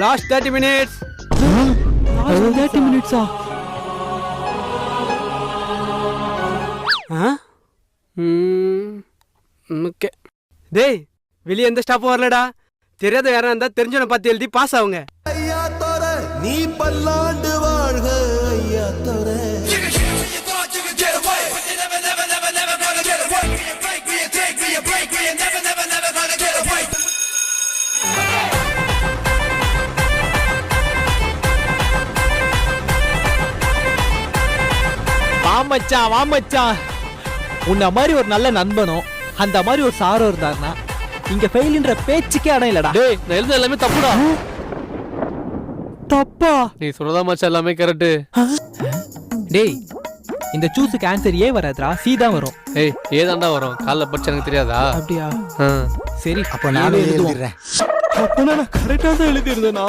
Last 30 minutes. 30 மினிட்ஸா? Okay. டேய் வெளியே எந்த ஸ்டாப்பும் வரலடா. தெரியாத யாரா இருந்தா தெரிஞ்சவனை பார்த்து எழுதி பாஸ் ஆகுங்க. ஐயா தோர நீ பல்லாண்டு வாழ்க ஐயா தோர. வாமச்சான் உன்ன மாதிரி ஒரு நல்ல நண்பனும் அந்த மாதிரி ஒரு சாரோ இருந்தாருன்னா இங்க ஃபெயில்ன்ற பேச்சுக்கே இடம் இல்லடா. டேய் நான் எழுத எல்லாமே தப்புடா. தப்பா? நீ சொல்றதா மச்சான் எல்லாமே கரெக்ட். டேய் இந்த சூஸுக்கு ஆன்சர் ஏ வராதுடா, சி தான் வரும். ஏய் ஏதாண்டா வரும்? காலைல படிச்ச எனக்கு தெரியாதா? அப்படியா? சரி அப்ப நானே எழுதிடுறேன். அப்ப நான் கரெக்டா தான் எழுதிருந்தேனா?